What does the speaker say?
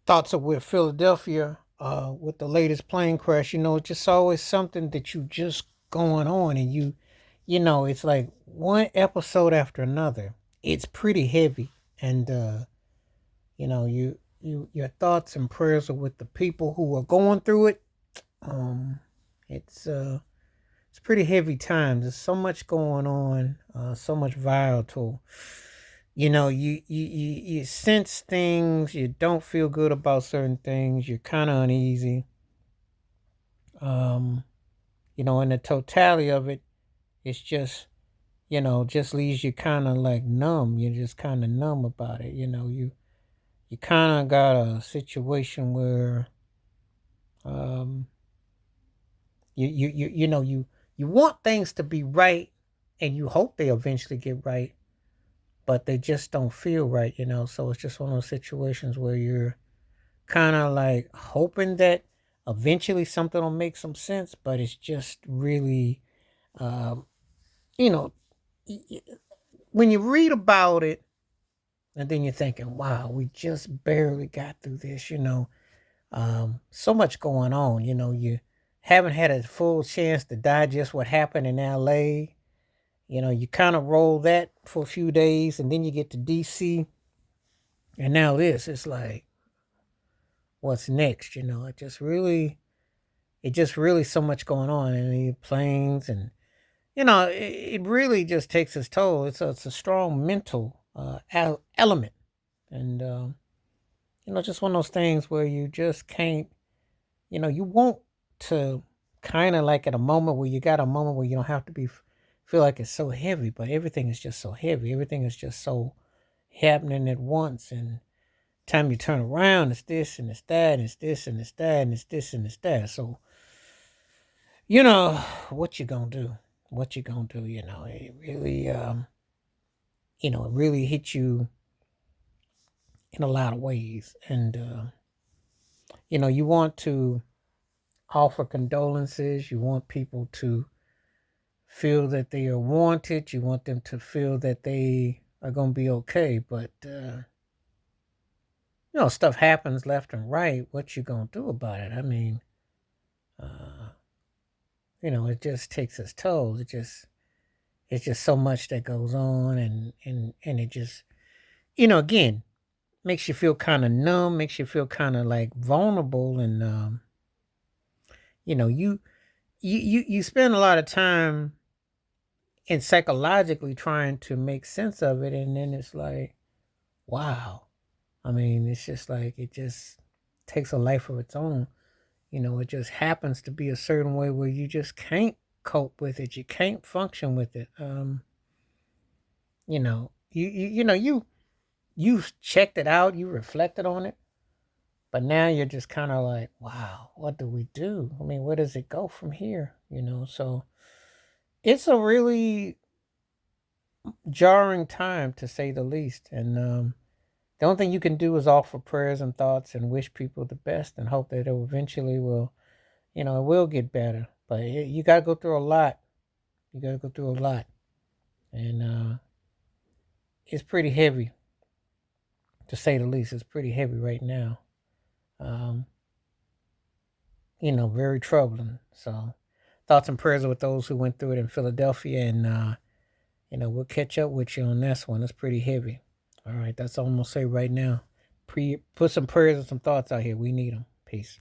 Thoughts are with Philadelphia with the latest plane crash. It's just always something that you just going on, and it's like one episode after another. It's pretty heavy, and your thoughts and prayers are with the people who are going through it. Um, it's pretty heavy times. There's so much going on, so much vital. You sense things. You don't feel good about certain things. You're kind of uneasy. Um, in the totality of it, it's just just leaves you kind of like numb. You're just kind of numb about it. You kind of got a situation where um you want things to be right, and you hope they eventually get right, but they just don't feel right. So it's just one of those situations where you're kind of like hoping that eventually something will make some sense, but it's just really, um, you know, when you read about it and then you're thinking, wow, we just barely got through this, so much going on. You haven't had a full chance to digest what happened in LA. You kind of roll that for a few days, and then you get to DC, and now this. It's like, what's next? It just really so much going on in the planes, and it really just takes its toll. It's a strong mental element, and just one of those things where you just can't. You want to kind of like at a moment where you got a moment where you don't have to feel like it's so heavy, but everything is just so heavy. Everything is just so happening at once, and time you turn around, it's this and it's that, and it's this and it's that, and it's this and it's that. So you know what you gonna do? What you gonna do? It really hits you in a lot of ways, and you want to offer condolences. You want people to feel that they are wanted. You want them to feel that they are gonna be okay. But stuff happens left and right. What you gonna do about it? I mean, uh, it just takes its toll. It's just so much that goes on, and it just again makes you feel kind of numb, makes you feel kind of like vulnerable, and you spend a lot of time and psychologically trying to make sense of it, and then it's like, wow. I mean, it's just like it just takes a life of its own. It just happens to be a certain way where you just can't cope with it. You can't function with it. You checked it out, you reflected on it, but now you're just kind of like, wow, what do we do? I mean, where does it go from here? So it's a really jarring time to say the least. And the only thing you can do is offer prayers and thoughts and wish people the best and hope that it eventually will, it will get better. But you got to go through a lot. You got to go through a lot. And it's pretty heavy, to say the least. It's pretty heavy right now. Um, very troubling. So thoughts and prayers with those who went through it in Philadelphia. And, we'll catch up with you on this one. It's pretty heavy. All right. That's all I'm going to say right now. Put some prayers and some thoughts out here. We need them. Peace.